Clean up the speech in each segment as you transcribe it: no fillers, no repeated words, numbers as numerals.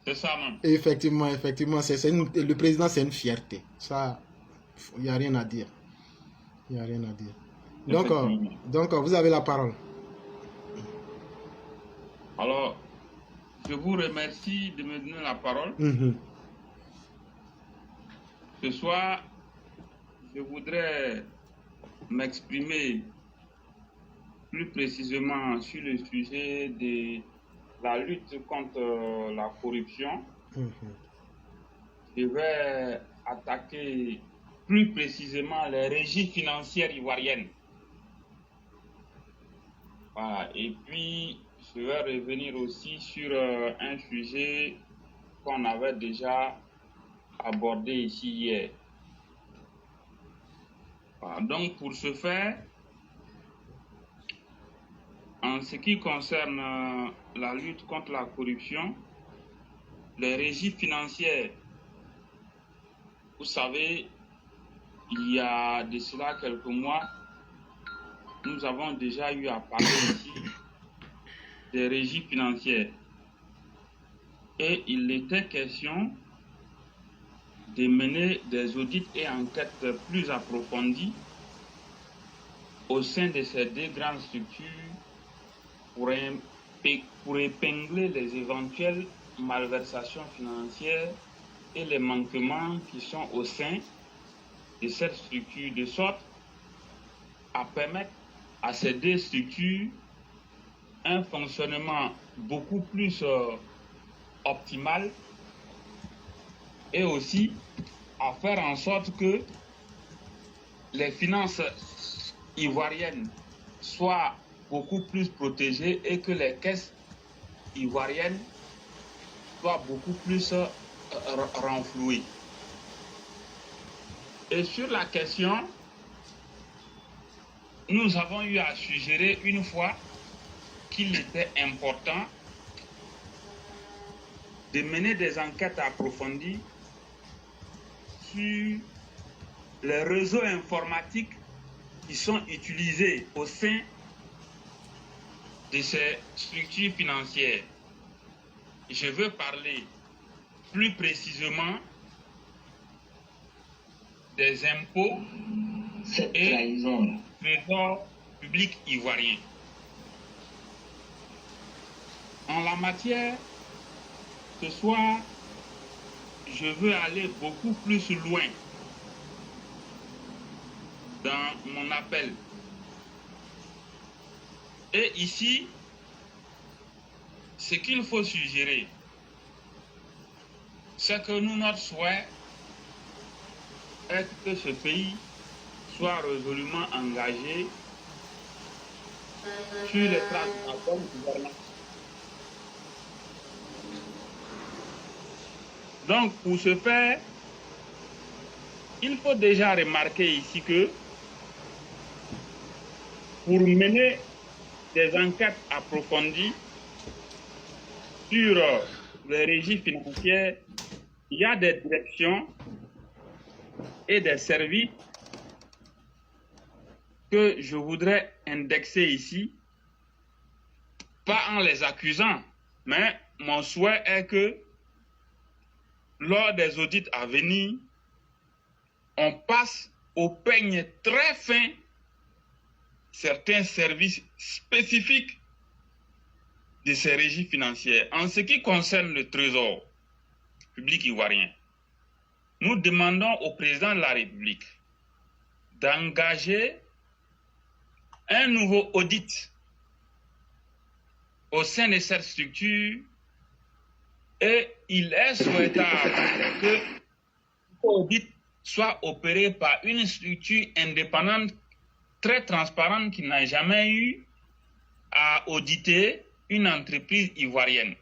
C'est ça, non? Effectivement, le président, c'est une fierté. Ça, il n'y a rien à dire. Il n'y a rien à dire. Donc, vous avez la parole. Alors, je vous remercie de me donner la parole. Ce soir, je voudrais m'exprimer plus précisément sur le sujet de la lutte contre la corruption. Je vais attaquer plus précisément les régies financières ivoiriennes. Voilà. Et puis, je vais revenir aussi sur un sujet qu'on avait déjà abordé ici hier. Voilà. Donc, pour ce faire, en ce qui concerne la lutte contre la corruption, les régies financières, vous savez, il y a de cela quelques mois, nous avons déjà eu à parler ici des régies financières. Et il était question de mener des audits et enquêtes plus approfondies au sein de ces deux grandes structures pour épingler les éventuelles malversations financières et les manquements qui sont au sein de cette structure, de sorte à permettre à ces deux structures un fonctionnement beaucoup plus optimal et aussi à faire en sorte que les finances ivoiriennes soient beaucoup plus protégées et que les caisses ivoiriennes soient beaucoup plus renflouées. Et sur la question, nous avons eu à suggérer une fois qu'il était important de mener des enquêtes approfondies sur les réseaux informatiques qui sont utilisés au sein de ces structures financières. Je veux parler plus précisément des impôts et du trésor public ivoirien. En la matière, ce soir, je veux aller beaucoup plus loin dans mon appel. Et ici, ce qu'il faut suggérer, c'est que nous, notre souhait est que ce pays soit résolument engagé sur les traces de la bonne gouvernance. Donc, pour ce faire, il faut déjà remarquer ici que pour mener des enquêtes approfondies sur les régies financières, il y a des directions et des services que je voudrais indexer ici, pas en les accusant, mais mon souhait est que lors des audits à venir, on passe au peigne très fin certains services spécifiques de ces régies financières. En ce qui concerne le Trésor public ivoirien, nous demandons au président de la République d'engager un nouveau audit au sein de cette structure et il est souhaitable que l'audit soit opéré par une structure indépendante très transparente qui n'a jamais eu à auditer une entreprise ivoirienne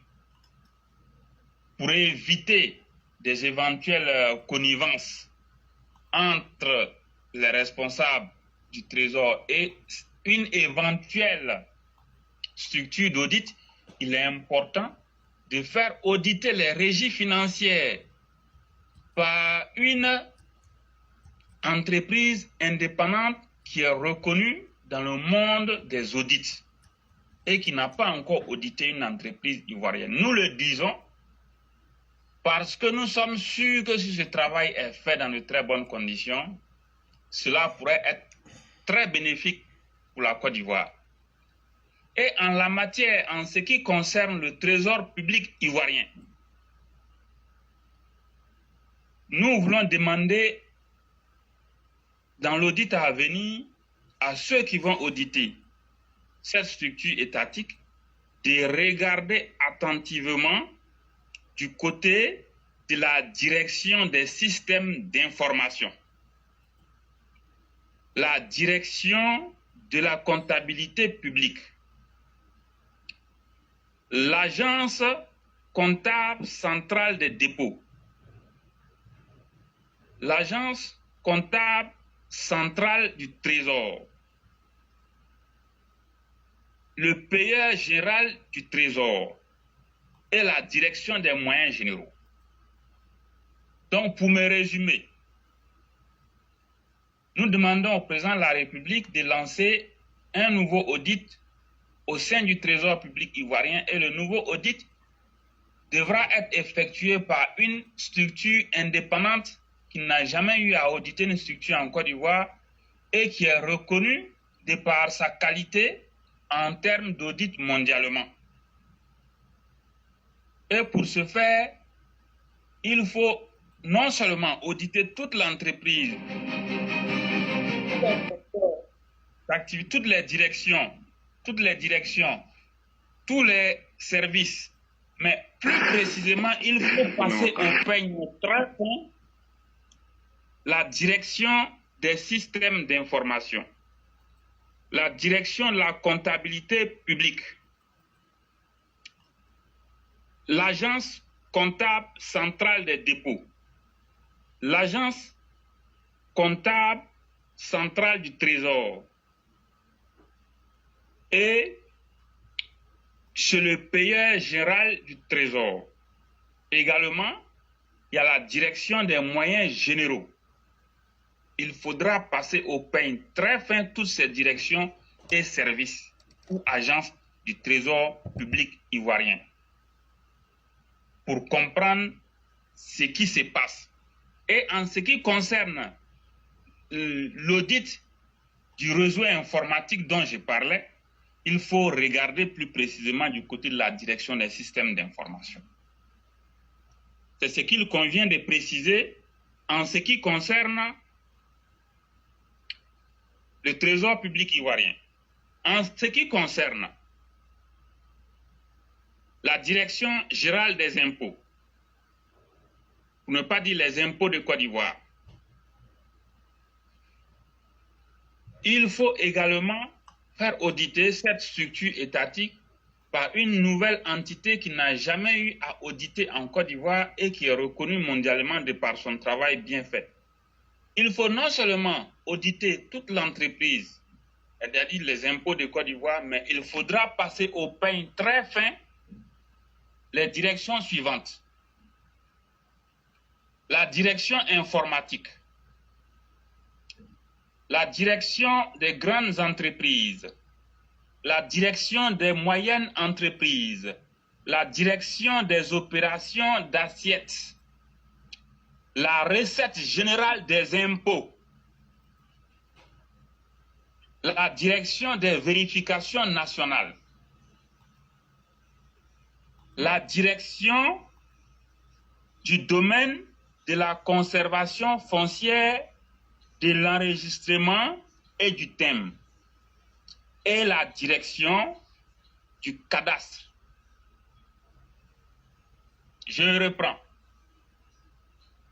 pour éviter des éventuelles connivences entre les responsables du Trésor et une éventuelle structure d'audit. Il est important de faire auditer les régies financières par une entreprise indépendante qui est reconnue dans le monde des audits et qui n'a pas encore audité une entreprise ivoirienne. Nous le disons Parce que nous sommes sûrs que si ce travail est fait dans de très bonnes conditions, cela pourrait être très bénéfique pour la Côte d'Ivoire. Et en la matière, en ce qui concerne le trésor public ivoirien, nous voulons demander dans l'audit à venir à ceux qui vont auditer cette structure étatique de regarder attentivement du côté de la direction des systèmes d'information, la direction de la comptabilité publique, l'agence comptable centrale des dépôts, l'agence comptable centrale du Trésor, le payeur général du Trésor et la direction des moyens généraux. Donc, pour me résumer, nous demandons au président de la République de lancer un nouveau audit au sein du Trésor public ivoirien et le nouveau audit devra être effectué par une structure indépendante qui n'a jamais eu à auditer une structure en Côte d'Ivoire et qui est reconnue de par sa qualité en termes d'audit mondialement. Et pour ce faire, il faut non seulement auditer toute l'entreprise, toutes les directions, tous les services, mais plus précisément, il faut passer au peigne très fin la direction des systèmes d'information, la direction de la comptabilité publique, l'agence comptable centrale des dépôts, l'agence comptable centrale du Trésor et chez le payeur général du Trésor. Également, il y a la direction des moyens généraux. Il faudra passer au peigne très fin toutes ces directions et services ou agences du Trésor public ivoirien pour comprendre ce qui se passe. Et en ce qui concerne l'audit du réseau informatique dont je parlais, il faut regarder plus précisément du côté de la direction des systèmes d'information. C'est ce qu'il convient de préciser en ce qui concerne le Trésor public ivoirien. En ce qui concerne la direction générale des impôts, pour ne pas dire les impôts de Côte d'Ivoire, il faut également faire auditer cette structure étatique par une nouvelle entité qui n'a jamais eu à auditer en Côte d'Ivoire et qui est reconnue mondialement de par son travail bien fait. Il faut non seulement auditer toute l'entreprise, c'est-à-dire les impôts de Côte d'Ivoire, mais il faudra passer au peigne très fin les directions suivantes. La direction informatique, la direction des grandes entreprises, la direction des moyennes entreprises, la direction des opérations d'assiettes, la recette générale des impôts, la direction des vérifications nationales, la direction du domaine de la conservation foncière, de l'enregistrement et du thème, et la direction du cadastre. Je reprends.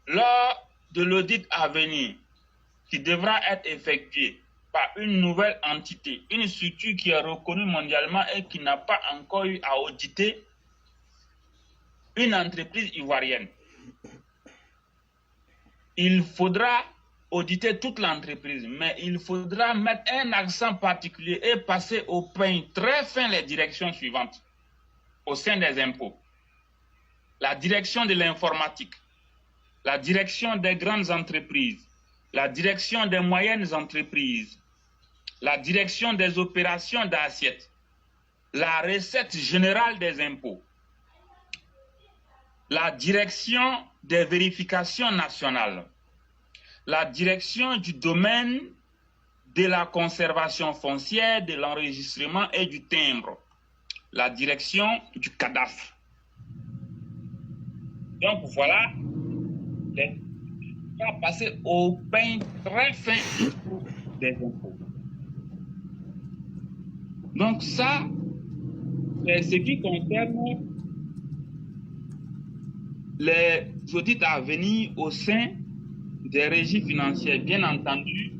Lors de l'audit à venir, qui devra être effectué par une nouvelle entité, une structure qui est reconnue mondialement et qui n'a pas encore eu à auditer une entreprise ivoirienne, il faudra auditer toute l'entreprise, mais il faudra mettre un accent particulier et passer au peigne très fin les directions suivantes au sein des impôts. La direction de l'informatique, la direction des grandes entreprises, la direction des moyennes entreprises, la direction des opérations d'assiette, la recette générale des impôts, la direction des vérifications nationales, la direction du domaine de la conservation foncière, de l'enregistrement et du timbre, la direction du cadastre. Donc voilà, on va passer au pain très fin des impôts. Donc ça, c'est ce qui concerne les audits à venir au sein des régies financières. Bien entendu,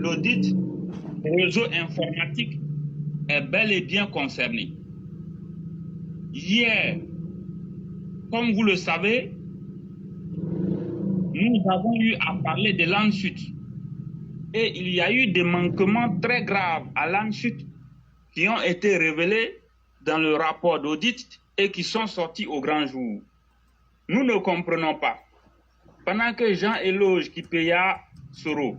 l'audit réseau informatique est bel et bien concerné. Hier, comme vous le savez, nous avons eu à parler de l'ANSUT. Et il y a eu des manquements très graves à l'ANSUT qui ont été révélés dans le rapport d'audit et qui sont sortis au grand jour. Nous ne comprenons pas. Pendant que Jean-Éloge Kipeya Soro,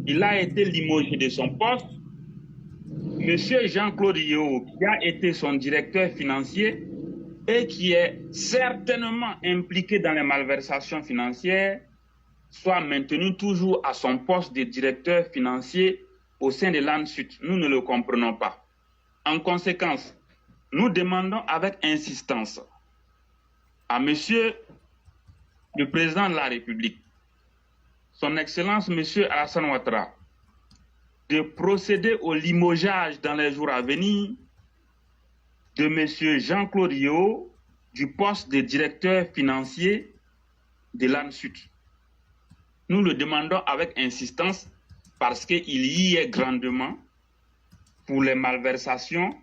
il a été limogé de son poste, M. Jean-Claude Yeo, qui a été son directeur financier et qui est certainement impliqué dans les malversations financières, soit maintenu toujours à son poste de directeur financier au sein de l'ANSUT. Nous ne le comprenons pas. En conséquence, nous demandons avec insistance à Monsieur le Président de la République, Son Excellence Monsieur Alassane Ouattara, de procéder au limogeage dans les jours à venir de Monsieur Jean-Claude Yeo du poste de directeur financier de l'ANSUT. Nous le demandons avec insistance parce qu'il y est grandement pour les malversations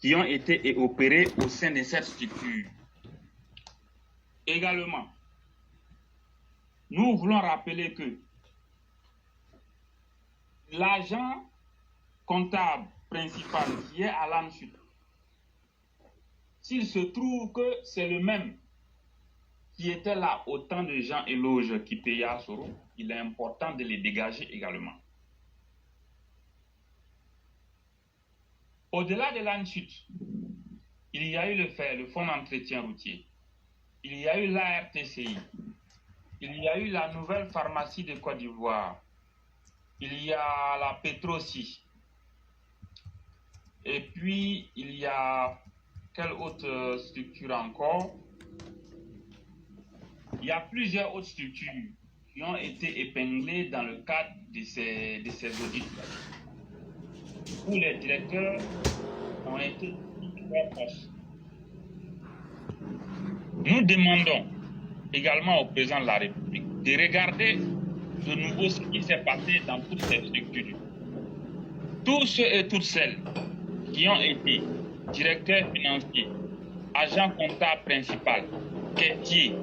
qui ont été opérées au sein de cette structure. Également, nous voulons rappeler que l'agent comptable principal qui est à l'ANSUT, s'il se trouve que c'est le même qui était là au temps de Jean-Éloge Kipeya Soro, il est important de les dégager également. Au-delà de l'ANSUT, il y a eu le FER, le Fonds d'entretien routier. Il y a eu l'ARTCI. Il y a eu la nouvelle pharmacie de Côte d'Ivoire. Il y a la Petrosi. Et puis, il y a quelle autre structure encore? Il y a plusieurs autres structures qui ont été épinglées dans le cadre de ces audits, où les directeurs ont été très proches. Nous demandons également au président de la République de regarder de nouveau ce qui s'est passé dans toutes ces structures. Tous ceux et toutes celles qui ont été directeurs financiers, agents comptables principal, quêtiers,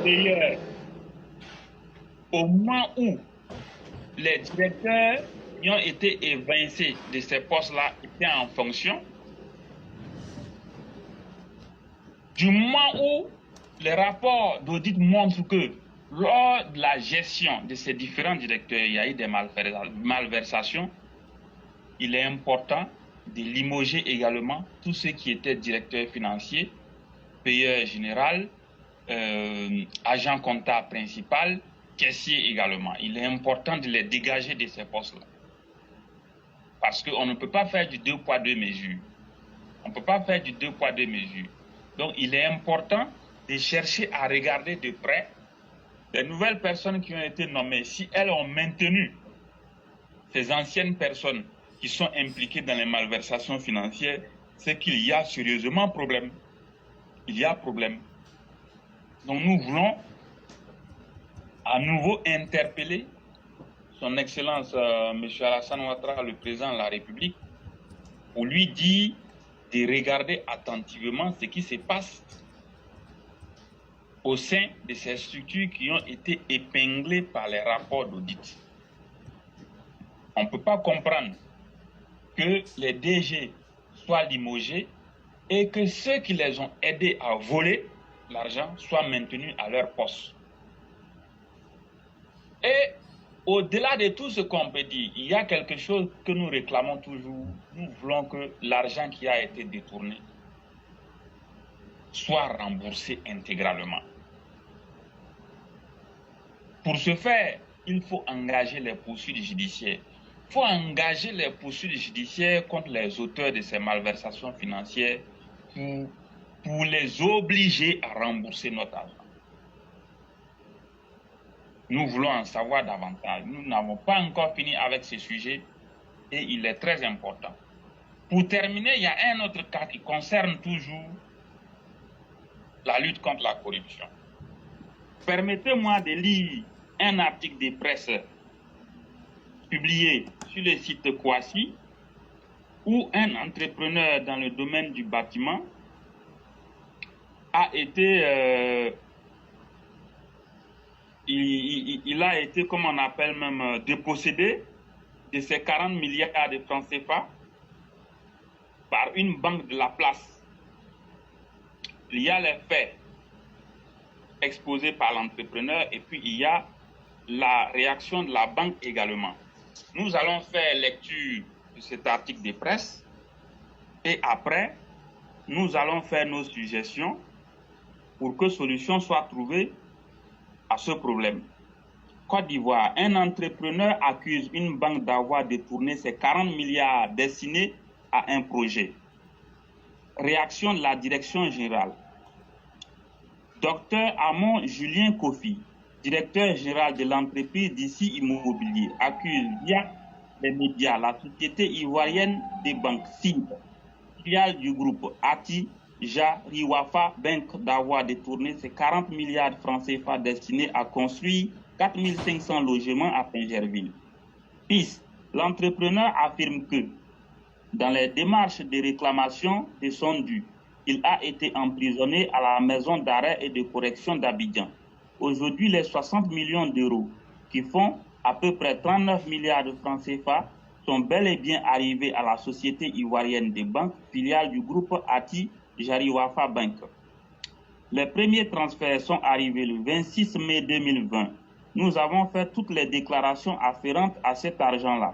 payeurs, au moment où les directeurs qui ont été évincés de ces postes-là étaient en fonction, du moment où les rapports d'audit montrent que lors de la gestion de ces différents directeurs, il y a eu des malversations, il est important de limoger également tous ceux qui étaient directeurs financiers, payeurs général, agent comptable principal, caissier également. Il est important de les dégager de ces postes-là. Parce qu'on ne peut pas faire du 2 poids 2 mesures. On ne peut pas faire du 2 poids 2 mesures. Donc il est important de chercher à regarder de près les nouvelles personnes qui ont été nommées. Si elles ont maintenu ces anciennes personnes qui sont impliquées dans les malversations financières, c'est qu'il y a sérieusement problème. Il y a problème. Donc nous voulons à nouveau interpeller son Excellence M. Alassane Ouattara, le président de la République, pour lui dire de regarder attentivement ce qui se passe au sein de ces structures qui ont été épinglées par les rapports d'audit. On ne peut pas comprendre que les DG soient limogés et que ceux qui les ont aidés à voler l'argent soient maintenus à leur poste. Et au-delà de tout ce qu'on peut dire, il y a quelque chose que nous réclamons toujours. Nous voulons que l'argent qui a été détourné soit remboursé intégralement. Pour ce faire, il faut engager les poursuites judiciaires. Il faut engager les poursuites judiciaires contre les auteurs de ces malversations financières pour les obliger à rembourser notre argent. Nous voulons en savoir davantage. Nous n'avons pas encore fini avec ce sujet et il est très important. Pour terminer, il y a un autre cas qui concerne toujours la lutte contre la corruption. Permettez-moi de lire un article de presse publié sur le site Kwasi, où un entrepreneur dans le domaine du bâtiment a été, il a été, comme on appelle même, dépossédé de ses 40 milliards de francs CFA par une banque de la place. Il y a les faits exposés par l'entrepreneur et puis il y a la réaction de la banque également. Nous allons faire lecture de cet article de presse et après, nous allons faire nos suggestions pour que solution soit trouvée à ce problème. Côte d'Ivoire, un entrepreneur accuse une banque d'avoir détourné ses 40 milliards destinés à un projet. Réaction de la direction générale. Docteur Amon Julien Kofi, directeur général de l'entreprise d'ici Immobilier, accuse via les médias la société ivoirienne des banques SIB, filiale du groupe Ati Jariwafa Bank, d'avoir détourné ses 40 milliards de francs CFA destinés à construire 4500 logements à Pingerville. Piste, l'entrepreneur affirme que dans les démarches de réclamation de son dû, il a été emprisonné à la maison d'arrêt et de correction d'Abidjan. Aujourd'hui, les 60 millions d'euros, qui font à peu près 39 milliards de francs CFA, sont bel et bien arrivés à la société ivoirienne des banques, filiale du groupe Ati Jariwafa Bank. Les premiers transferts sont arrivés le 26 mai 2020. Nous avons fait toutes les déclarations afférentes à cet argent-là.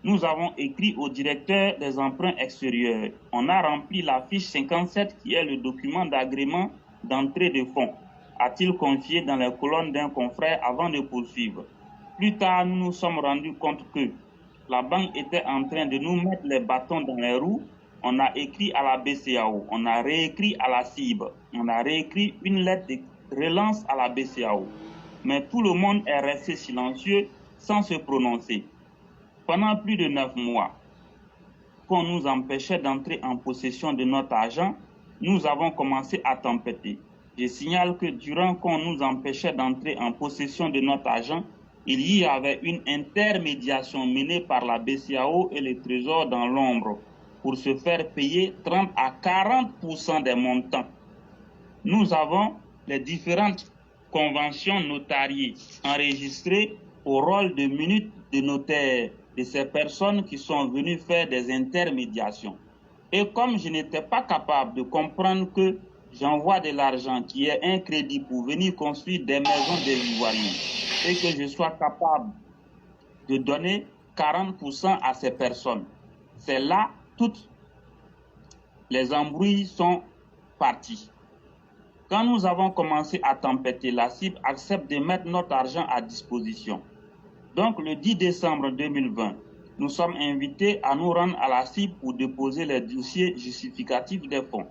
Nous avons écrit au directeur des emprunts extérieurs. On a rempli la fiche 57 qui est le document d'agrément d'entrée de fonds, a-t-il confié dans les colonnes d'un confrère avant de poursuivre. Plus tard, nous nous sommes rendus compte que la banque était en train de nous mettre les bâtons dans les roues. On a écrit à la BCAO, on a réécrit à la CIB, on a réécrit une lettre de relance à la BCAO. Mais tout le monde est resté silencieux sans se prononcer. Pendant plus de 9 mois, qu'on nous empêchait d'entrer en possession de notre argent, nous avons commencé à tempêter. Je signale que durant qu'on nous empêchait d'entrer en possession de notre argent, il y avait une intermédiation menée par la BCAO et le Trésor dans l'ombre pour se faire payer 30 à 40% des montants. Nous avons les différentes conventions notariées enregistrées au rôle de minutes de notaire de ces personnes qui sont venues faire des intermédiations. Et comme je n'étais pas capable de comprendre que j'envoie de l'argent qui est un crédit pour venir construire des maisons des Ivoiriens et que je sois capable de donner 40% à ces personnes, c'est là toutes les embrouilles sont parties. Quand nous avons commencé à tempêter, la CIB accepte de mettre notre argent à disposition. Donc, le 10 décembre 2020, nous sommes invités à nous rendre à la CIB pour déposer les dossiers justificatifs des fonds.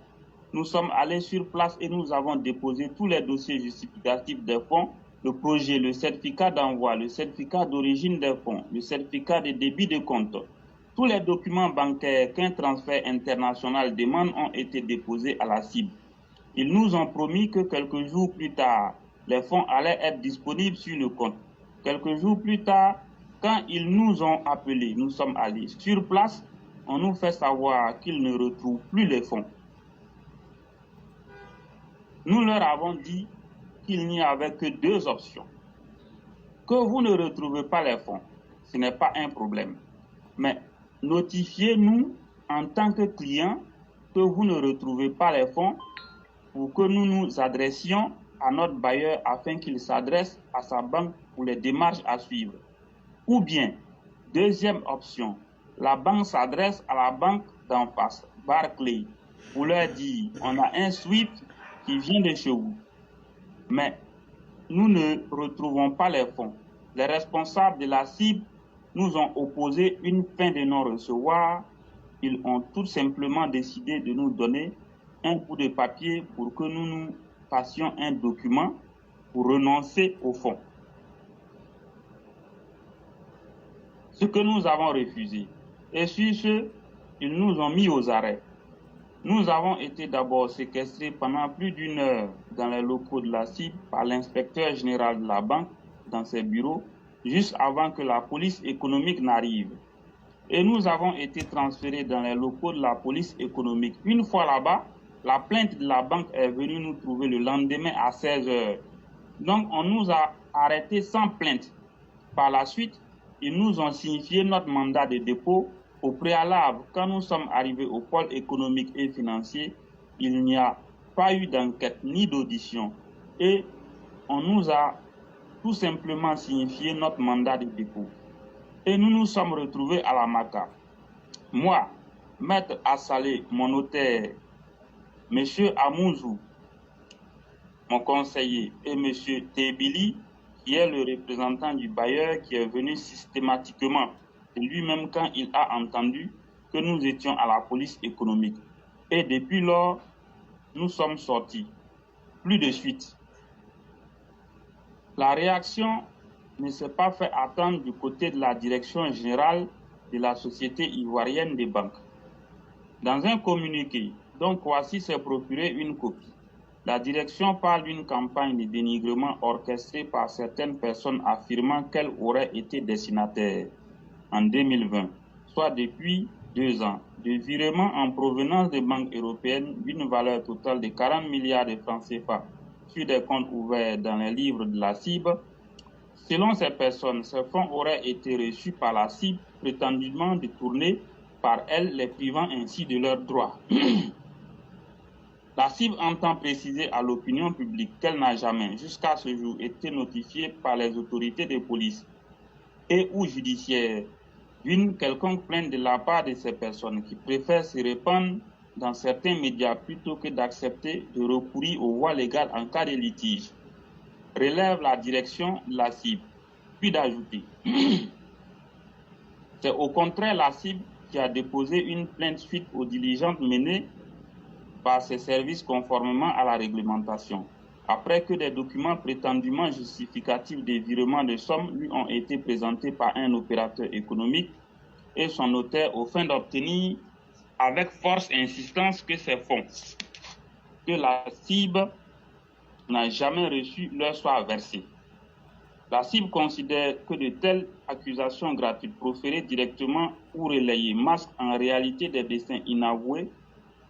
Nous sommes allés sur place et nous avons déposé tous les dossiers justificatifs des fonds, le projet, le certificat d'envoi, le certificat d'origine des fonds, le certificat de débit de compte. Tous les documents bancaires qu'un transfert international demande ont été déposés à la CIB. Ils nous ont promis que quelques jours plus tard, les fonds allaient être disponibles sur le compte. Quelques jours plus tard, quand ils nous ont appelés, nous sommes allés sur place, on nous fait savoir qu'ils ne retrouvent plus les fonds. Nous leur avons dit qu'il n'y avait que 2 options. Que vous ne retrouvez pas les fonds, ce n'est pas un problème. Mais notifiez-nous en tant que client que vous ne retrouvez pas les fonds pour que nous nous adressions à notre bailleur afin qu'il s'adresse à sa banque pour les démarches à suivre. Ou bien, deuxième option, la banque s'adresse à la banque d'en face, Barclays, pour leur dire on a un SWIFT qui vient de chez vous. Mais nous ne retrouvons pas les fonds. Les responsables de la cible nous ont opposé une fin de non-recevoir. Ils ont tout simplement décidé de nous donner un bout de papier pour que nous fassions un document pour renoncer au fonds. Ce que nous avons refusé. Et sur ce, ils nous ont mis aux arrêts. Nous avons été d'abord séquestrés pendant plus d'1 heure dans les locaux de la cible par l'inspecteur général de la banque dans ses bureaux, juste avant que la police économique n'arrive. Et nous avons été transférés dans les locaux de la police économique. Une fois là-bas, la plainte de la banque est venue nous trouver le lendemain à 16 heures. Donc, on nous a arrêtés sans plainte. Par la suite, ils nous ont signifié notre mandat de dépôt. Au préalable, quand nous sommes arrivés au pôle économique et financier, il n'y a pas eu d'enquête ni d'audition. Et on nous a tout simplement signifié notre mandat de dépôt. Et nous nous sommes retrouvés à la MACA. Moi, Maître Assalé, mon notaire, M. Amouzou, mon conseiller, et M. Tebili, qui est le représentant du bailleur, qui est venu systématiquement lui-même quand il a entendu que nous étions à la police économique. Et depuis lors, nous sommes sortis. Plus de suite. La réaction ne s'est pas fait attendre du côté de la direction générale de la Société ivoirienne des banques. Dans un communiqué, dont Kouassi s'est procuré une copie, la direction parle d'une campagne de dénigrement orchestrée par certaines personnes affirmant qu'elles auraient été destinataires en 2020, soit depuis 2 ans, de virements en provenance des banques européennes d'une valeur totale de 40 milliards de francs CFA sur des comptes ouverts dans les livres de la cible. Selon ces personnes, ces fonds auraient été reçus par la cible, prétendument détournés par elle, les privant ainsi de leurs droits. La cible entend préciser à l'opinion publique qu'elle n'a jamais, jusqu'à ce jour, été notifiée par les autorités de police et ou judiciaires d'une quelconque plainte de la part de ces personnes qui préfèrent se répandre dans certains médias plutôt que d'accepter de recourir aux voies légales en cas de litige. Relève la direction de la cible, puis d'ajouter. C'est au contraire la cible qui a déposé une plainte suite aux diligences menées par ses services conformément à la réglementation, après que des documents prétendument justificatifs des virements de sommes lui ont été présentés par un opérateur économique et son notaire aux fins d'obtenir avec force et insistance que ces fonds que la cible n'a jamais reçu leur soient versés. La cible considère que de telles accusations gratuites proférées directement ou relayées masquent en réalité des desseins inavoués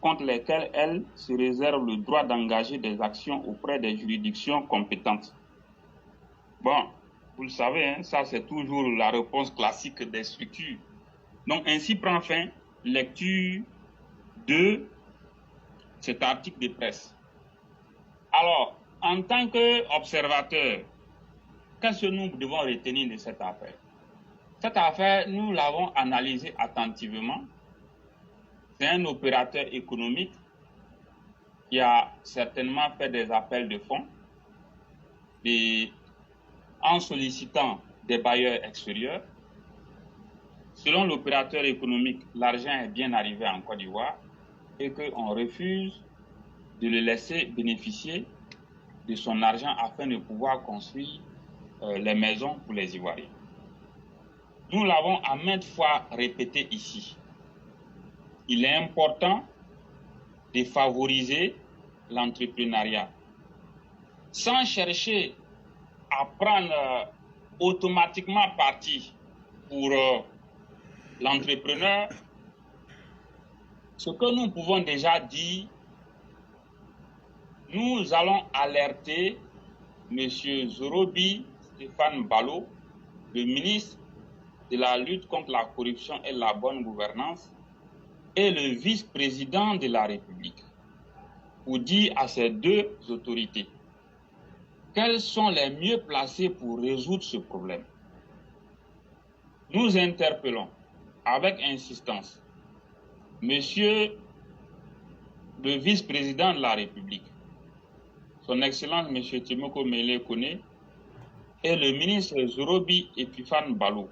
contre lesquels elle se réserve le droit d'engager des actions auprès des juridictions compétentes. Bon, vous le savez, hein, ça c'est toujours la réponse classique des structures. Donc ainsi prend fin lecture de cet article de presse. Alors, en tant qu'observateur, qu'est-ce que nous devons retenir de cette affaire? Cette affaire, nous l'avons analysée attentivement. C'est un opérateur économique qui a certainement fait des appels de fonds et en sollicitant des bailleurs extérieurs. Selon l'opérateur économique, l'argent est bien arrivé en Côte d'Ivoire et qu'on refuse de le laisser bénéficier de son argent afin de pouvoir construire les maisons pour les Ivoiriens. Nous l'avons à maintes fois répété ici. Il est important de favoriser l'entrepreneuriat sans chercher à prendre automatiquement parti pour l'entrepreneur. Ce que nous pouvons déjà dire, nous allons alerter M. Zorobi Stéphane Balo, le ministre de la lutte contre la corruption et la bonne gouvernance, et le vice-président de la République, pour dire à ces deux autorités quels sont les mieux placés pour résoudre ce problème. Nous interpellons avec insistance Monsieur le vice-président de la République son Excellence M. Timoko Mele Kone, et le ministre Zorobi Epifane Balo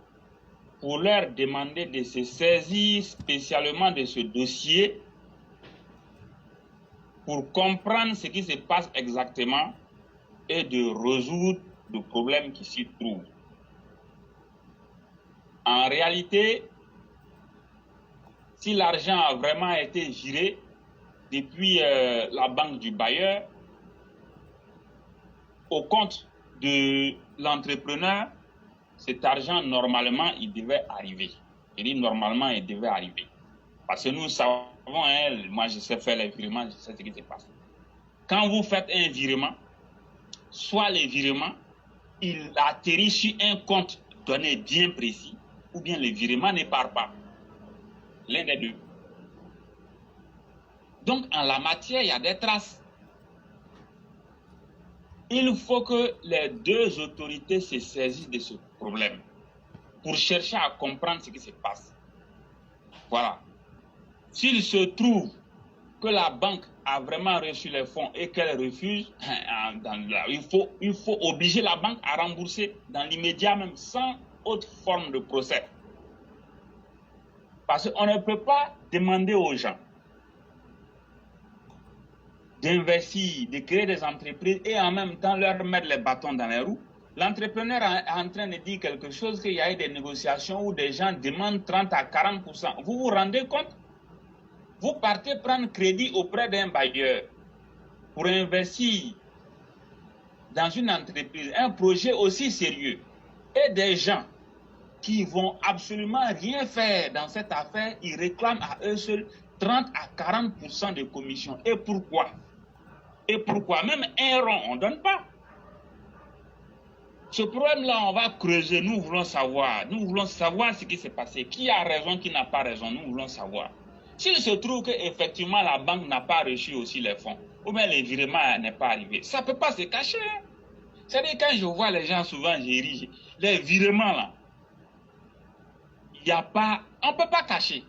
pour leur demander de se saisir spécialement de ce dossier pour comprendre ce qui se passe exactement et de résoudre le problème qui s'y trouve. En réalité, si l'argent a vraiment été giré depuis la banque du bailleur au compte de l'entrepreneur, cet argent, normalement, il devait arriver. Je dis normalement, il devait arriver. Parce que nous savons, hein, moi je sais faire les virements, je sais ce qui se passe. Quand vous faites un virement, soit le virement, il atterrit sur un compte donné bien précis, ou bien le virement ne part pas. L'un des deux. Donc, en la matière, il y a des traces. Il faut que les deux autorités se saisissent de ce problème pour chercher à comprendre ce qui se passe. Voilà. S'il se trouve que la banque a vraiment reçu les fonds et qu'elle refuse, il faut obliger la banque à rembourser dans l'immédiat même sans autre forme de procès. Parce qu'on ne peut pas demander aux gens d'investir, de créer des entreprises et en même temps leur mettre les bâtons dans les roues. L'entrepreneur est en train de dire quelque chose, qu'il y a eu des négociations où des gens demandent 30 à 40%. Vous vous rendez compte? Vous partez prendre crédit auprès d'un bailleur pour investir dans une entreprise, un projet aussi sérieux, et des gens qui vont absolument rien faire dans cette affaire, ils réclament à eux seuls 30 à 40% de commission. Et pourquoi? Et pourquoi? Même un rond, on ne donne pas. Ce problème-là, on va creuser. Nous voulons savoir. Nous voulons savoir ce qui s'est passé. Qui a raison, qui n'a pas raison. Nous voulons savoir. S'il se trouve qu'effectivement la banque n'a pas reçu aussi les fonds, ou bien le virement n'est pas arrivé, ça ne peut pas se cacher. C'est-à-dire, quand je vois les gens souvent gérer les virements là, il n'y a pas, on ne peut pas cacher.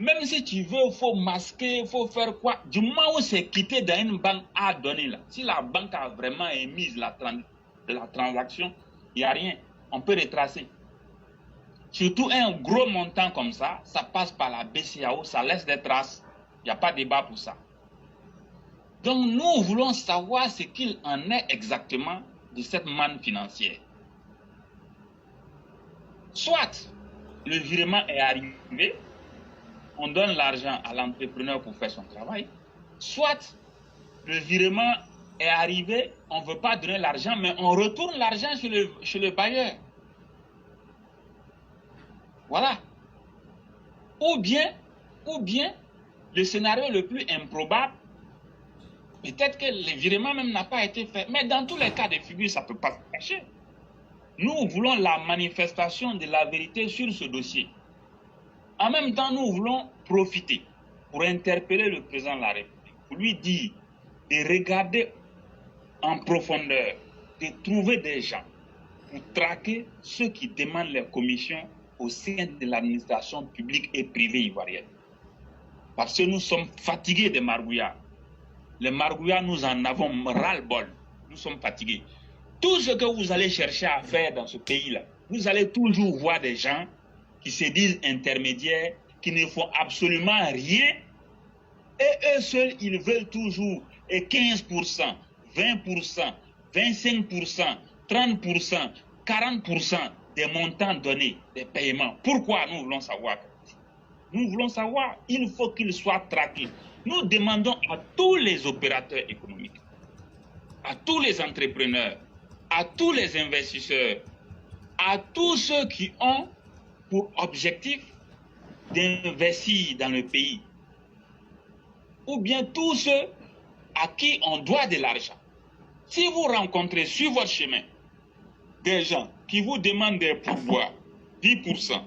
Même si tu veux, il faut masquer, il faut faire quoi. Du moment où c'est quitté dans une banque à donner là, si la banque a vraiment émis la transaction, il n'y a rien. On peut retracer. Surtout un gros montant comme ça, ça passe par la BCAO, ça laisse des traces. Il n'y a pas de débat pour ça. Donc nous voulons savoir ce qu'il en est exactement de cette manne financière. Soit le virement est arrivé, on donne l'argent à l'entrepreneur pour faire son travail, soit le virement est arrivé, on ne veut pas donner l'argent, mais on retourne l'argent chez le bailleur. Voilà. Ou bien, le scénario le plus improbable, peut-être que le virement même n'a pas été fait. Mais dans tous les cas de figure, ça ne peut pas se cacher. Nous voulons la manifestation de la vérité sur ce dossier. En même temps, nous voulons profiter pour interpeller le président de la République, pour lui dire de regarder en profondeur, de trouver des gens pour traquer ceux qui demandent les commissions au sein de l'administration publique et privée ivoirienne. Parce que nous sommes fatigués des margouillards. Les margouillards, nous en avons ras-le-bol. Nous sommes fatigués. Tout ce que vous allez chercher à faire dans ce pays-là, vous allez toujours voir des gens qui se disent intermédiaires, qui ne font absolument rien. Et eux seuls, ils veulent toujours et 15%, 20%, 25%, 30%, 40% des montants donnés, des paiements. Pourquoi nous voulons savoir? Nous voulons savoir, il faut qu'ils soient traqués. Nous demandons à tous les opérateurs économiques, à tous les entrepreneurs, à tous les investisseurs, à tous ceux qui ont pour objectif d'investir dans le pays, ou bien tous ceux à qui on doit de l'argent. Si vous rencontrez sur votre chemin des gens qui vous demandent des pourboires, 10%,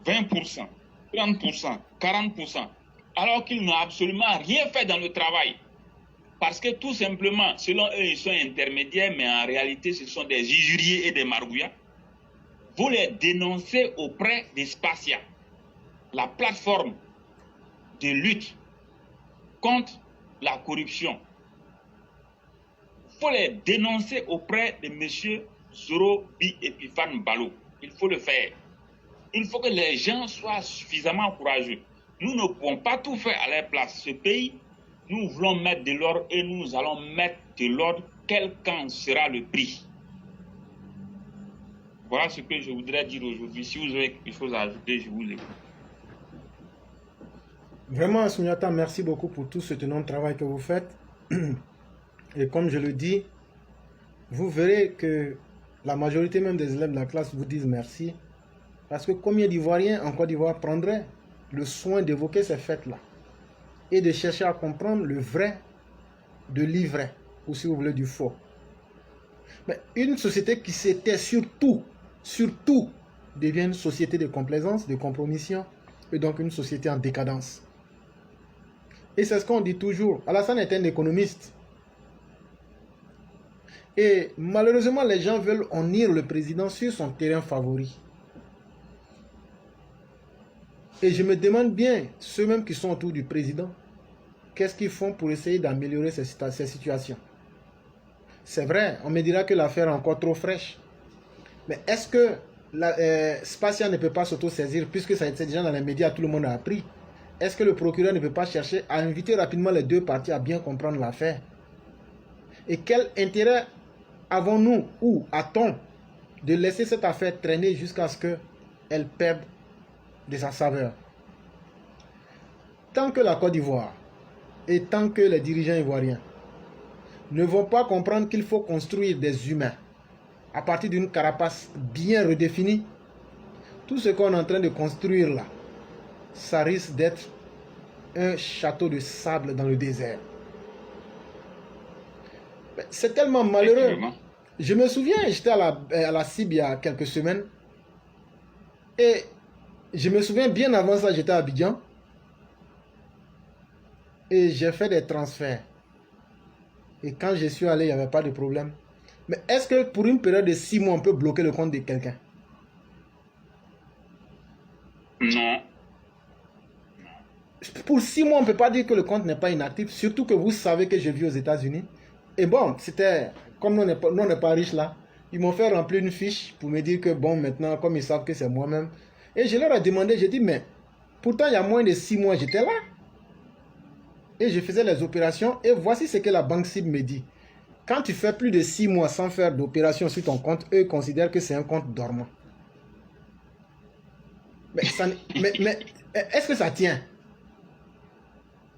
20%, 30%, 40%, alors qu'ils n'ont absolument rien fait dans le travail, parce que tout simplement, selon eux, ils sont intermédiaires, mais en réalité, ce sont des usuriers et des margouillards, vous les dénoncez auprès des Spacia, la plateforme de lutte contre la corruption faut les dénoncer auprès de M. Zoro Bi Epiphane Balo. Il faut le faire. Il faut que les gens soient suffisamment courageux. Nous ne pouvons pas tout faire à leur place. Ce pays, nous voulons mettre de l'ordre et nous allons mettre de l'ordre, quel qu'en sera le prix. Voilà ce que je voudrais dire aujourd'hui. Si vous avez quelque chose à ajouter, je vous l'écoute. Vraiment, Souniata, merci beaucoup pour tout ce énorme travail que vous faites. Et comme je le dis, vous verrez que la majorité même des élèves de la classe vous disent merci. Parce que combien d'Ivoiriens en Côte d'Ivoire prendraient le soin d'évoquer ces fêtes-là et de chercher à comprendre le vrai de l'ivraie, ou si vous voulez du faux. Mais une société qui s'était surtout, devient une société de complaisance, de compromission, et donc une société en décadence. Et c'est ce qu'on dit toujours. Alassane est un économiste. Et malheureusement, les gens veulent honnir le président sur son terrain favori. Et je me demande bien, ceux mêmes qui sont autour du président, qu'est-ce qu'ils font pour essayer d'améliorer ces situations? C'est vrai, on me dira que l'affaire est encore trop fraîche. Mais est-ce que Spatia ne peut pas s'auto-saisir, puisque ça a été déjà dans les médias, tout le monde a appris? Est-ce que le procureur ne peut pas chercher à inviter rapidement les deux parties à bien comprendre l'affaire? Et quel intérêt avons-nous ou a-t-on de laisser cette affaire traîner jusqu'à ce qu'elle perde de sa saveur? Tant que la Côte d'Ivoire et tant que les dirigeants ivoiriens ne vont pas comprendre qu'il faut construire des humains à partir d'une carapace bien redéfinie, tout ce qu'on est en train de construire là, ça risque d'être un château de sable dans le désert. C'est tellement malheureux. Je me souviens, j'étais à la CIB il y a quelques semaines. Et je me souviens, bien avant ça, j'étais à Abidjan. Et j'ai fait des transferts. Et quand je suis allé, il n'y avait pas de problème. Mais est-ce que pour une période de 6 mois, on peut bloquer le compte de quelqu'un? Non. Pour 6 mois, on ne peut pas dire que le compte n'est pas inactif. Surtout que vous savez que je vis aux États-Unis. Et bon, c'était... Comme nous, on n'est pas riches là, ils m'ont fait remplir une fiche pour me dire que bon, maintenant, comme ils savent que c'est moi-même. Et je leur ai demandé, j'ai dit, mais pourtant, il y a moins de 6 mois, j'étais là. Et je faisais les opérations. Et voici ce que la banque CIB me dit. Quand tu fais plus de 6 mois sans faire d'opération sur ton compte, eux considèrent que c'est un compte dormant. Mais est-ce que ça tient?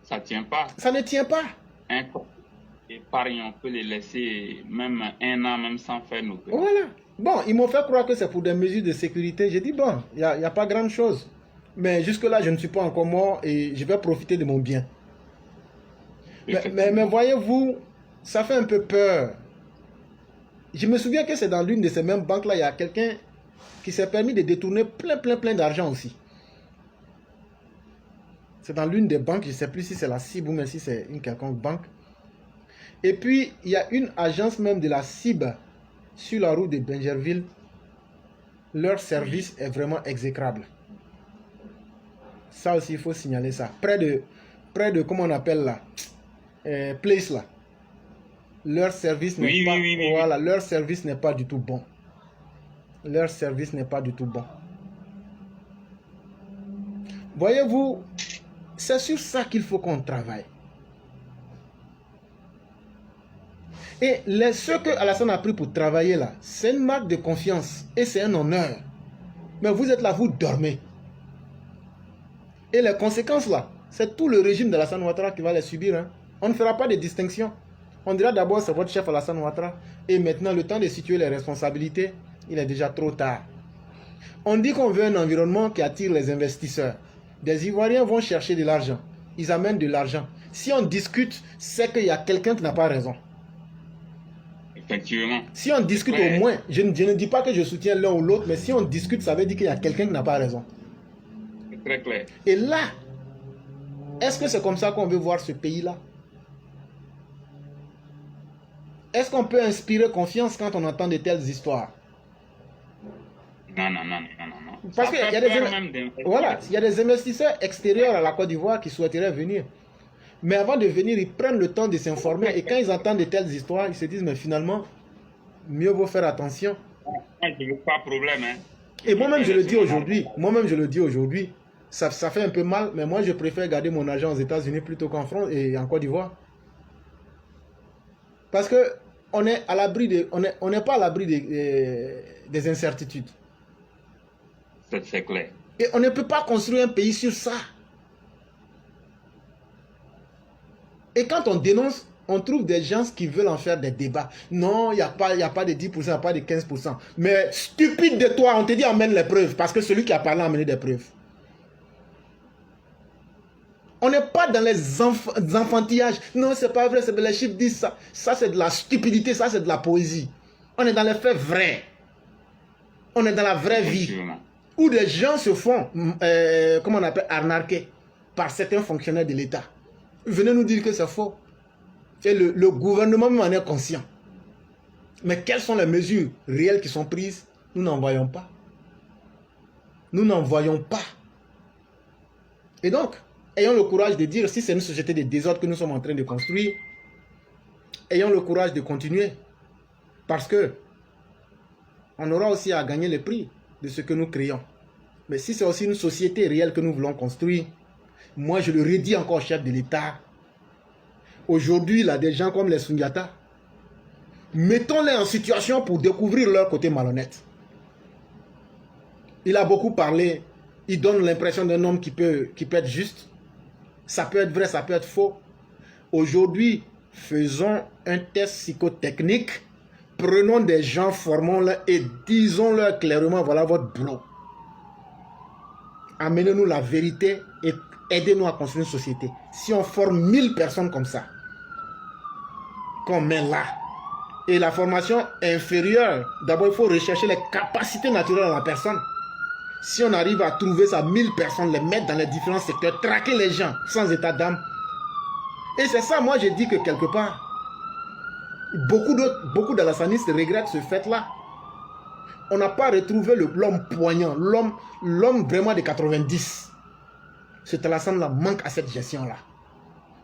Ça ne tient pas. Ça ne tient pas. Un compte épargne, on peut les laisser même 1 an, même sans faire nos opérations. Voilà. Bon, ils m'ont fait croire que c'est pour des mesures de sécurité. J'ai dit, bon, il n'y a pas grande chose. Mais jusque-là, je ne suis pas encore mort et je vais profiter de mon bien. Mais voyez-vous, ça fait un peu peur. Je me souviens que c'est dans l'une de ces mêmes banques-là, il y a quelqu'un qui s'est permis de détourner plein d'argent aussi. C'est dans l'une des banques, je ne sais plus si c'est la CIB ou même si c'est une quelconque banque. Et puis, il y a une agence même de la CIB sur la route de Bingerville. Leur service est vraiment exécrable. Ça aussi, il faut signaler ça. Près de comment on appelle là, Place là. Leur service n'est pas, voilà, leur service n'est pas du tout bon. Leur service n'est pas du tout bon. Voyez-vous, c'est sur ça qu'il faut qu'on travaille. Et ce que Alassane a pris pour travailler là, c'est une marque de confiance et c'est un honneur. Mais vous êtes là, vous dormez. Et les conséquences là, c'est tout le régime d'Alassane Ouattara qui va les subir. Hein. On ne fera pas de distinction. On dira d'abord c'est votre chef Alassane Ouattara. Et maintenant, le temps de situer les responsabilités, il est déjà trop tard. On dit qu'on veut un environnement qui attire les investisseurs. Des Ivoiriens vont chercher de l'argent. Ils amènent de l'argent. Si on discute, c'est qu'il y a quelqu'un qui n'a pas raison. Effectivement. Si on discute au moins, je ne dis pas que je soutiens l'un ou l'autre, mais si on discute, ça veut dire qu'il y a quelqu'un qui n'a pas raison. C'est très clair. Et là, est-ce que c'est comme ça qu'on veut voir ce pays-là? Est-ce qu'on peut inspirer confiance quand on entend de telles histoires? Non. Parce qu'il y a des investisseurs extérieurs à la Côte d'Ivoire qui souhaiteraient venir. Mais avant de venir, ils prennent le temps de s'informer. Et quand ils entendent de telles histoires, ils se disent, mais finalement, mieux vaut faire attention. Moi, je veux pas de problème. Hein. Et moi-même, je le dis aujourd'hui. Ça fait un peu mal, mais moi, je préfère garder mon argent aux États-Unis plutôt qu'en France et en Côte d'Ivoire. Parce que on est à l'abri on n'est pas à l'abri des incertitudes. C'est clair. Et on ne peut pas construire un pays sur ça. Et quand on dénonce, on trouve des gens qui veulent en faire des débats. Non, il n'y a pas de 10%, il n'y a pas de 15%. Mais stupide de toi, on te dit amène les preuves. Parce que celui qui a parlé a amené des preuves. On n'est pas dans les enfantillages. Non, c'est pas vrai, les chiffres disent ça. Ça, c'est de la stupidité, ça, c'est de la poésie. On est dans les faits vrais. On est dans la vraie vie. Où des gens se font, comment on appelle, arnaquer par certains fonctionnaires de l'État. Venez nous dire que c'est faux. Et le gouvernement même en est conscient. Mais quelles sont les mesures réelles qui sont prises? Nous n'en voyons pas. Nous n'en voyons pas. Et donc, ayons le courage de dire, si c'est une société de désordre que nous sommes en train de construire, ayons le courage de continuer. Parce que on aura aussi à gagner le prix de ce que nous créons. Mais si c'est aussi une société réelle que nous voulons construire, moi je le redis encore au chef de l'État, aujourd'hui, il y a des gens comme les Sundiata, mettons-les en situation pour découvrir leur côté malhonnête. Il a beaucoup parlé, il donne l'impression d'un homme qui peut être juste. Ça peut être vrai, ça peut être faux. Aujourd'hui, faisons un test psychotechnique. Prenons des gens, formons-les et disons-leur clairement, voilà votre boulot. Amenez-nous la vérité et aidez-nous à construire une société. Si on forme 1000 personnes comme ça, qu'on met là, et la formation inférieure, d'abord il faut rechercher les capacités naturelles de la personne. Si on arrive à trouver ça, 1000 personnes, les mettre dans les différents secteurs, traquer les gens sans état d'âme. Et c'est ça, moi j'ai dit que quelque part, beaucoup d'Alassanistes regrettent ce fait-là. On n'a pas retrouvé l'homme poignant, l'homme vraiment de 90. Cet Alassane-là manque à cette gestion-là.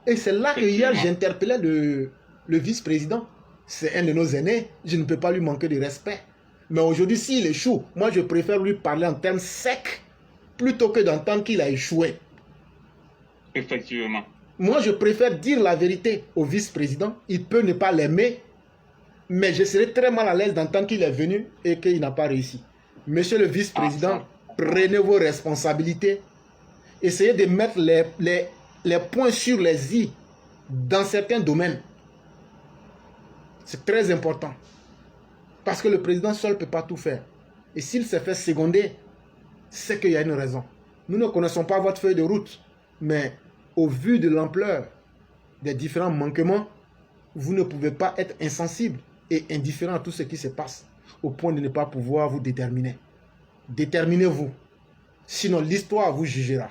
Et c'est là que hier j'interpellais le vice-président. C'est un de nos aînés, je ne peux pas lui manquer de respect. Mais aujourd'hui, s'il échoue, moi je préfère lui parler en termes secs plutôt que d'entendre qu'il a échoué. Effectivement. Moi, je préfère dire la vérité au vice-président. Il peut ne pas l'aimer, mais je serais très mal à l'aise d'entendre qu'il est venu et qu'il n'a pas réussi. Monsieur le vice-président, prenez vos responsabilités. Essayez de mettre les points sur les i dans certains domaines. C'est très important. Parce que le président seul ne peut pas tout faire. Et s'il s'est fait seconder, c'est qu'il y a une raison. Nous ne connaissons pas votre feuille de route, mais au vu de l'ampleur des différents manquements, vous ne pouvez pas être insensible et indifférent à tout ce qui se passe, au point de ne pas pouvoir vous déterminer. Déterminez-vous. Sinon, l'histoire vous jugera.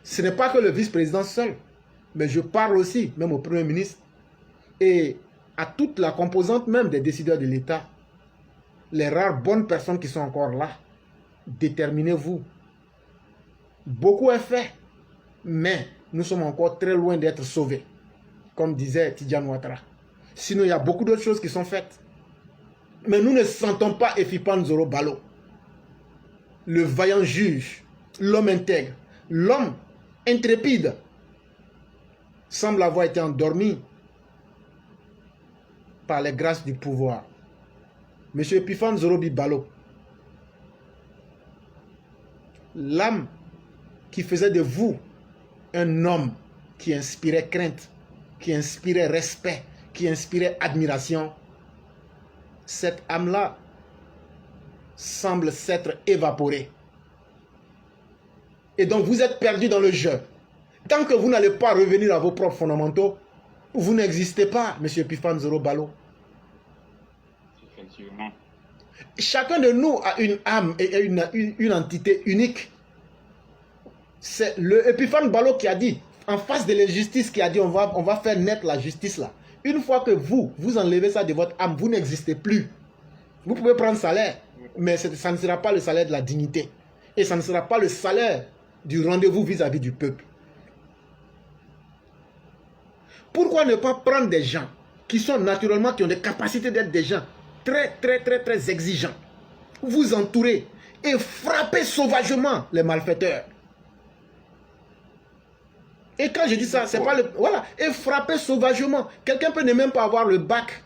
Ce n'est pas que le vice-président seul, mais je parle aussi, même au Premier ministre, et à toute la composante même des décideurs de l'État, les rares bonnes personnes qui sont encore là, déterminez-vous. Beaucoup est fait, mais nous sommes encore très loin d'être sauvés, comme disait Tidjane Ouattara. Sinon, il y a beaucoup d'autres choses qui sont faites. Mais nous ne sentons pas Effipan Zoro Balo, le vaillant juge, l'homme intègre, l'homme intrépide, semble avoir été endormi par les grâces du pouvoir. Monsieur Epiphan Zorobi Balo, l'âme qui faisait de vous un homme qui inspirait crainte, qui inspirait respect, qui inspirait admiration, cette âme-là semble s'être évaporée. Et donc vous êtes perdu dans le jeu. Tant que vous n'allez pas revenir à vos propres fondamentaux, vous n'existez pas, monsieur Epiphan Zoro Balo. Effectivement. Chacun de nous a une âme et une entité unique. C'est le Epiphan Balo qui a dit, en face de l'injustice, qui a dit on va faire naître la justice là. Une fois que vous enlevez ça de votre âme, vous n'existez plus. Vous pouvez prendre salaire, mais ça ne sera pas le salaire de la dignité. Et ça ne sera pas le salaire du rendez-vous vis-à-vis du peuple. Pourquoi ne pas prendre des gens qui sont naturellement, qui ont des capacités d'être des gens très exigeants, vous entourer et frapper sauvagement les malfaiteurs. Et quand je dis ça, c'est pas le... Voilà, et frapper sauvagement. Quelqu'un peut ne même pas avoir le bac.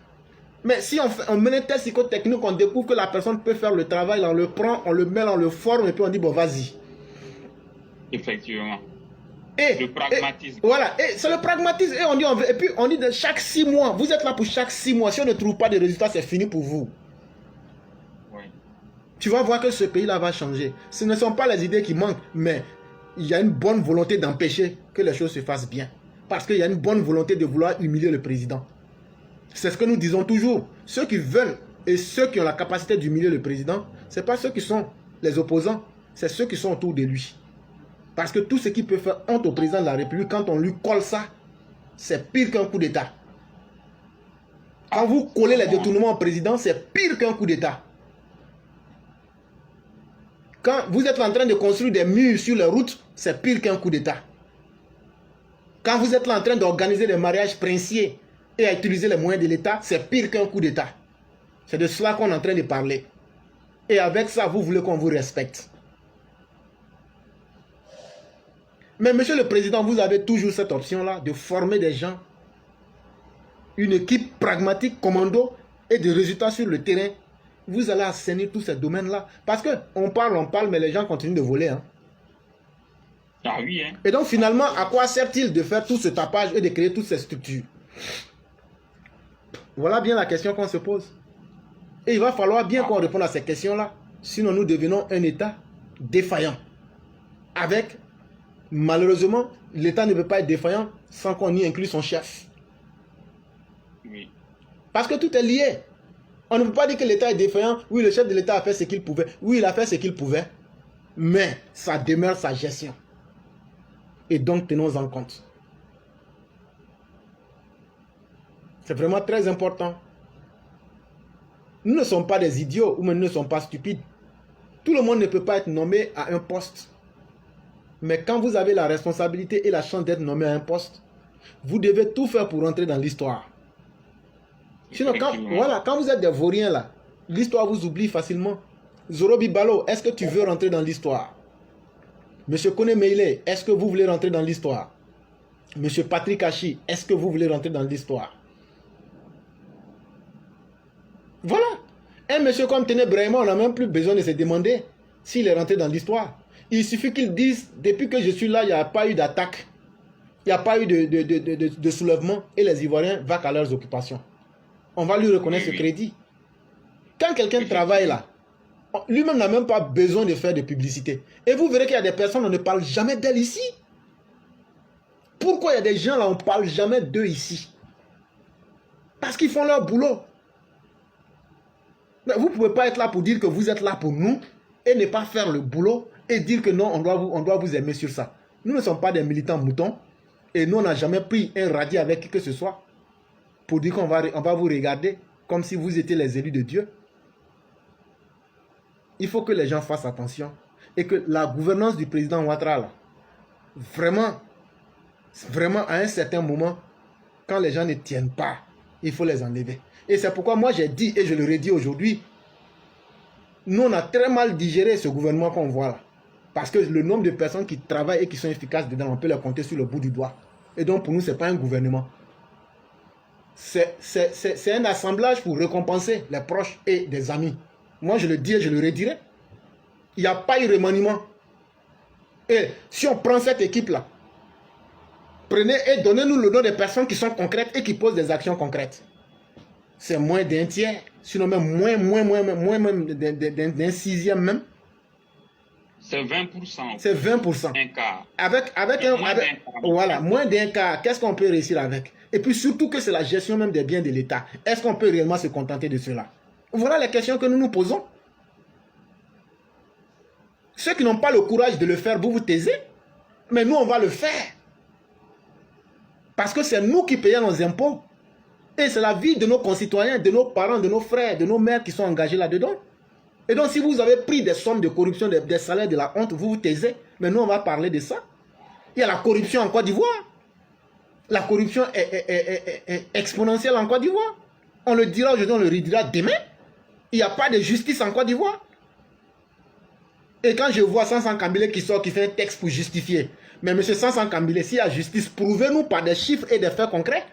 Mais si on met un test psychotechnique, on découvre que la personne peut faire le travail, on le prend, on le met, on le forme, et puis on dit, bon, vas-y. Effectivement. Et, le pragmatisme. Voilà, et c'est le pragmatisme. Et puis on dit de chaque 6 mois, vous êtes là pour chaque 6 mois. Si on ne trouve pas de résultats, c'est fini pour vous. Oui. Tu vas voir que ce pays-là va changer. Ce ne sont pas les idées qui manquent, mais il y a une bonne volonté d'empêcher que les choses se fassent bien. Parce qu'il y a une bonne volonté de vouloir humilier le président. C'est ce que nous disons toujours. Ceux qui veulent et ceux qui ont la capacité d'humilier le président, ce n'est pas ceux qui sont les opposants, c'est ceux qui sont autour de lui. Parce que tout ce qui peut faire honte au président de la République, quand on lui colle ça, c'est pire qu'un coup d'État. Quand vous collez les détournements au président, c'est pire qu'un coup d'État. Quand vous êtes en train de construire des murs sur les routes, c'est pire qu'un coup d'État. Quand vous êtes là en train d'organiser des mariages princiers et à utiliser les moyens de l'État, c'est pire qu'un coup d'État. C'est de cela qu'on est en train de parler. Et avec ça, vous voulez qu'on vous respecte. Mais monsieur le président, vous avez toujours cette option-là de former des gens, une équipe pragmatique, commando et des résultats sur le terrain. Vous allez assainir tous ces domaines-là. Parce qu'on parle, mais les gens continuent de voler. Hein. Ah oui, hein. Et donc finalement, à quoi sert-il de faire tout ce tapage et de créer toutes ces structures? Voilà bien la question qu'on se pose. Et il va falloir bien qu'on réponde à ces questions-là. Sinon, nous devenons un État défaillant. Avec... Malheureusement, l'État ne peut pas être défaillant sans qu'on y inclue son chef. Oui. Parce que tout est lié. On ne peut pas dire que l'État est défaillant. Oui, le chef de l'État a fait ce qu'il pouvait. Oui, il a fait ce qu'il pouvait. Mais ça demeure sa gestion. Et donc, tenons-en compte. C'est vraiment très important. Nous ne sommes pas des idiots ou même nous ne sommes pas stupides. Tout le monde ne peut pas être nommé à un poste. Mais quand vous avez la responsabilité et la chance d'être nommé à un poste, vous devez tout faire pour rentrer dans l'histoire. Sinon, quand vous êtes des vauriens là, l'histoire vous oublie facilement. Zorobi Balo, est-ce que tu veux rentrer dans l'histoire? Monsieur Kone Meile, est-ce que vous voulez rentrer dans l'histoire? Monsieur Patrick Hachi, est-ce que vous voulez rentrer dans l'histoire? Voilà. Un monsieur comme Tene Brahima, on n'a même plus besoin de se demander s'il est rentré dans l'histoire. Il suffit qu'ils disent, depuis que je suis là, il n'y a pas eu d'attaque. Il n'y a pas eu de soulèvement. Et les Ivoiriens vont à leurs occupations. On va lui reconnaître ce crédit. Quand quelqu'un travaille là, lui-même n'a même pas besoin de faire de publicité. Et vous verrez qu'il y a des personnes, on ne parle jamais d'elles ici. Pourquoi il y a des gens là, on ne parle jamais d'eux ici? Parce qu'ils font leur boulot. Mais vous ne pouvez pas être là pour dire que vous êtes là pour nous et ne pas faire le boulot et dire que non, on doit vous aimer sur ça. Nous ne sommes pas des militants moutons et nous, on n'a jamais pris un radis avec qui que ce soit pour dire qu'on va vous regarder comme si vous étiez les élus de Dieu. Il faut que les gens fassent attention et que la gouvernance du président Ouattara, là, vraiment, à un certain moment, quand les gens ne tiennent pas, il faut les enlever. Et c'est pourquoi moi j'ai dit, et je le redis aujourd'hui, nous on a très mal digéré ce gouvernement qu'on voit là. Parce que le nombre de personnes qui travaillent et qui sont efficaces dedans, on peut les compter sur le bout du doigt. Et donc pour nous, ce n'est pas un gouvernement. C'est un assemblage pour récompenser les proches et des amis. Moi je le dis et je le redirai. Il n'y a pas eu remaniement. Et si on prend cette équipe-là, prenez et donnez-nous le nom des personnes qui sont concrètes et qui posent des actions concrètes. C'est moins d'un tiers, sinon même moins même d'un sixième même. C'est 20%. C'est 20%. Un quart. Voilà, moins d'un quart. Qu'est-ce qu'on peut réussir avec? Et puis surtout que c'est la gestion même des biens de l'État. Est-ce qu'on peut réellement se contenter de cela? Voilà les questions que nous nous posons. Ceux qui n'ont pas le courage de le faire, vous vous taisez. Mais nous, on va le faire. Parce que c'est nous qui payons nos impôts. Et c'est la vie de nos concitoyens, de nos parents, de nos frères, de nos mères qui sont engagés là-dedans. Et donc, si vous avez pris des sommes de corruption, des salaires de la honte, vous vous taisez. Mais nous, on va parler de ça. Il y a la corruption en Côte d'Ivoire. La corruption est exponentielle en Côte d'Ivoire. On le dira aujourd'hui, on le redira demain. Il n'y a pas de justice en Côte d'Ivoire. Et quand je vois Sansan Kambile qui sort, qui fait un texte pour justifier, mais M. Sansan Kambile, s'il y a justice, prouvez-nous par des chiffres et des faits concrets.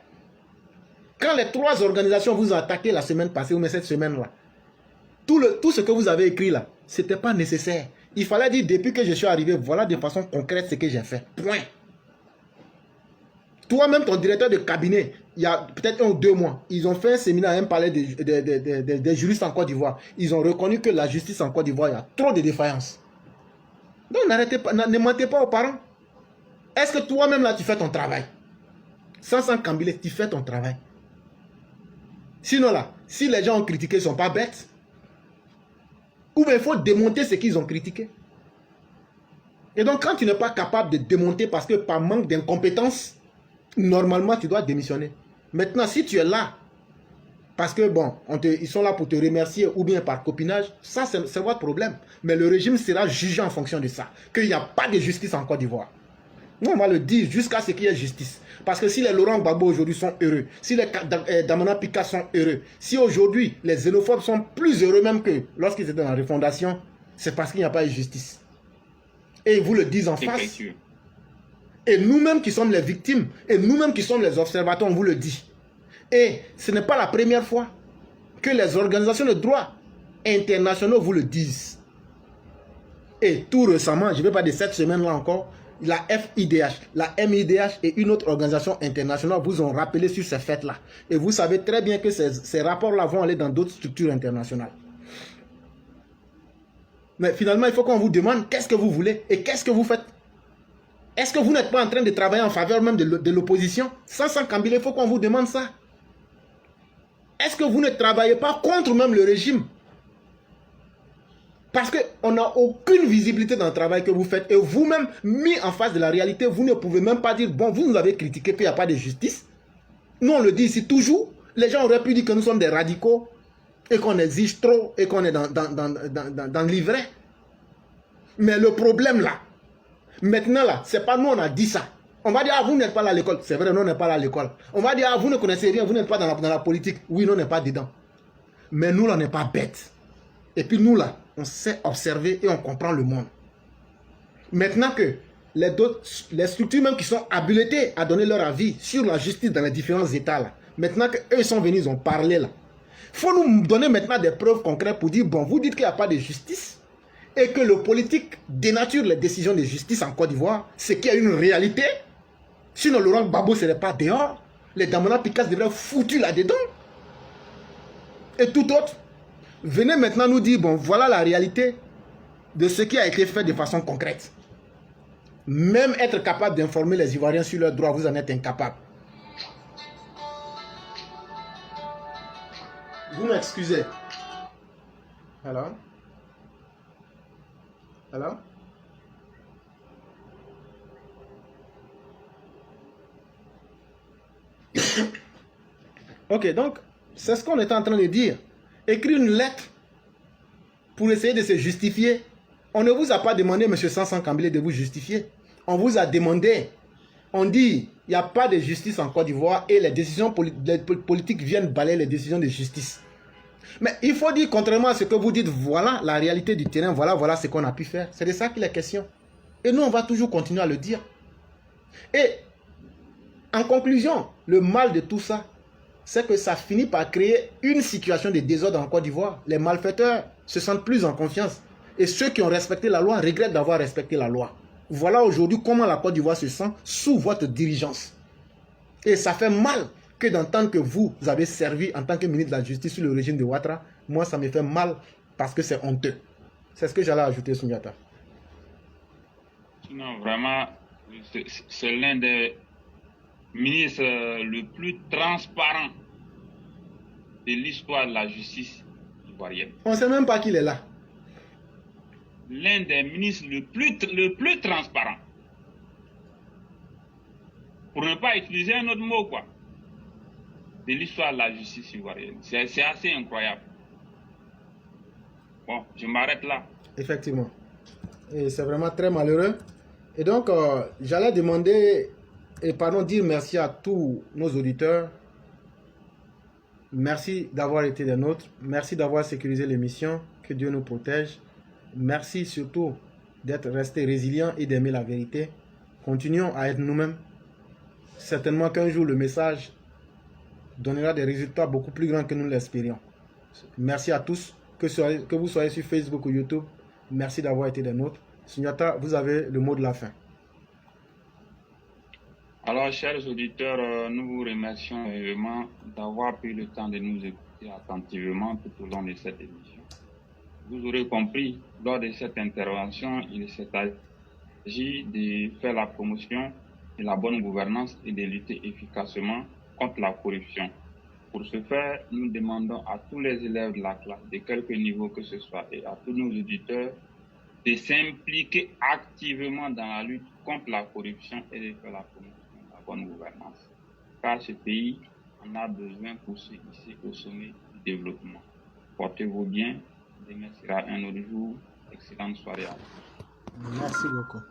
Quand les 3 organisations vous ont attaqué la semaine passée, ou même cette semaine-là, tout ce que vous avez écrit là, ce n'était pas nécessaire. Il fallait dire, depuis que je suis arrivé, voilà de façon concrète ce que j'ai fait. Point. Toi-même, ton directeur de cabinet, il y a peut-être 1 ou 2 mois, ils ont fait un séminaire, un palais des juristes en Côte d'Ivoire. Ils ont reconnu que la justice en Côte d'Ivoire, il y a trop de défaillances. Donc, ne mentez pas aux parents. Est-ce que toi-même, là, tu fais ton travail? Sansan Kambile, tu fais ton travail. Sinon, là, si les gens ont critiqué, ils ne sont pas bêtes. Ou bien il faut démonter ce qu'ils ont critiqué. Et donc, quand tu n'es pas capable de démonter parce que par manque d'incompétence, normalement, tu dois démissionner. Maintenant, si tu es là, parce que bon, ils sont là pour te remercier ou bien par copinage, ça c'est votre problème. Mais le régime sera jugé en fonction de ça. Qu'il n'y a pas de justice en Côte d'Ivoire. Nous, on va le dire jusqu'à ce qu'il y ait justice. Parce que si les Laurent Gbagbo aujourd'hui sont heureux, si les Damana Pika sont heureux, si aujourd'hui les xénophobes sont plus heureux même que lorsqu'ils étaient dans la refondation, c'est parce qu'il n'y a pas de justice. Et ils vous le disent en face. Et nous-mêmes qui sommes les victimes, et nous-mêmes qui sommes les observateurs, on vous le dit. Et ce n'est pas la première fois que les organisations de droit internationaux vous le disent. Et tout récemment, je ne vais pas de cette semaine-là encore, la FIDH, la MIDH et une autre organisation internationale vous ont rappelé sur ces faits-là. Et vous savez très bien que ces rapports-là vont aller dans d'autres structures internationales. Mais finalement, il faut qu'on vous demande qu'est-ce que vous voulez et qu'est-ce que vous faites. Est-ce que vous n'êtes pas en train de travailler en faveur même de l'opposition? Sansan Kambile, il faut qu'on vous demande ça. Est-ce que vous ne travaillez pas contre même le régime? Parce qu'on n'a aucune visibilité dans le travail que vous faites. Et vous-même, mis en face de la réalité, vous ne pouvez même pas dire, bon, vous nous avez critiqué qu'il n'y a pas de justice. Nous, on le dit ici toujours. Les gens auraient pu dire que nous sommes des radicaux et qu'on exige trop et qu'on est dans l'ivraie. Mais le problème là, maintenant là, c'est pas nous on a dit ça. On va dire, ah, vous n'êtes pas là à l'école. C'est vrai, nous on n'est pas là à l'école. On va dire, ah, vous ne connaissez rien, vous n'êtes pas dans la politique. Oui, nous on n'est pas dedans. Mais nous là, on n'est pas bêtes. Et puis nous là, on sait observer et on comprend le monde. Maintenant que les structures même qui sont habilitées à donner leur avis sur la justice dans les différents états là, maintenant qu'eux sont venus, ils ont parlé là. Il faut nous donner maintenant des preuves concrètes pour dire, bon, vous dites qu'il n'y a pas de justice et que le politique dénature les décisions de justice en Côte d'Ivoire, c'est qu'il y a une réalité. Sinon, Laurent Gbagbo ne serait pas dehors. Les Damana Pikas devraient foutus là-dedans. Et tout autre. Venez maintenant nous dire, bon, voilà la réalité de ce qui a été fait de façon concrète. Même être capable d'informer les Ivoiriens sur leurs droits, vous en êtes incapable. Vous m'excusez. Alors? Alors? Ok, donc, c'est ce qu'on est en train de dire. Écrire une lettre pour essayer de se justifier. On ne vous a pas demandé, M. Sansan Kambile, de vous justifier. On vous a demandé. On dit, il n'y a pas de justice en Côte d'Ivoire et les décisions politiques viennent balayer les décisions de justice. Mais il faut dire, contrairement à ce que vous dites, voilà la réalité du terrain, voilà ce qu'on a pu faire. C'est de ça qu'il est question. Et nous, on va toujours continuer à le dire. Et, en conclusion, le mal de tout ça, c'est que ça finit par créer une situation de désordre en Côte d'Ivoire. Les malfaiteurs se sentent plus en confiance. Et ceux qui ont respecté la loi regrettent d'avoir respecté la loi. Voilà aujourd'hui comment la Côte d'Ivoire se sent sous votre dirigeance. Et ça fait mal que d'entendre que vous avez servi en tant que ministre de la Justice sous le régime de Ouattara. Moi, ça me fait mal parce que c'est honteux. C'est ce que j'allais ajouter, Souniata. Non, vraiment, c'est l'un des ministres le plus transparent de l'histoire de la justice ivoirienne. On ne sait même pas qu'il est là. L'un des ministres le plus transparent. Pour ne pas utiliser un autre mot, quoi. De l'histoire de la justice ivoirienne. C'est assez incroyable. Bon, je m'arrête là. Effectivement. Et c'est vraiment très malheureux. Et donc, j'allais demander dire merci à tous nos auditeurs. Merci d'avoir été des nôtres. Merci d'avoir sécurisé l'émission. Que Dieu nous protège. Merci surtout d'être resté résilient et d'aimer la vérité. Continuons à être nous-mêmes. Certainement qu'un jour, le message donnera des résultats beaucoup plus grands que nous l'espérions. Merci à tous. Que vous soyez sur Facebook ou YouTube. Merci d'avoir été des nôtres. Sundiata, vous avez le mot de la fin. Alors, chers auditeurs, nous vous remercions vraiment d'avoir pris le temps de nous écouter attentivement tout au long de cette émission. Vous aurez compris, lors de cette intervention, il s'agit de faire la promotion de la bonne gouvernance et de lutter efficacement contre la corruption. Pour ce faire, nous demandons à tous les élèves de la classe, de quelque niveau que ce soit, et à tous nos auditeurs, de s'impliquer activement dans la lutte contre la corruption et de faire la promotion de la bonne gouvernance. Car ce pays en a besoin pour se hisser au sommet du développement. Portez-vous bien. Demain sera un autre jour. Excellente soirée à tous. Merci beaucoup.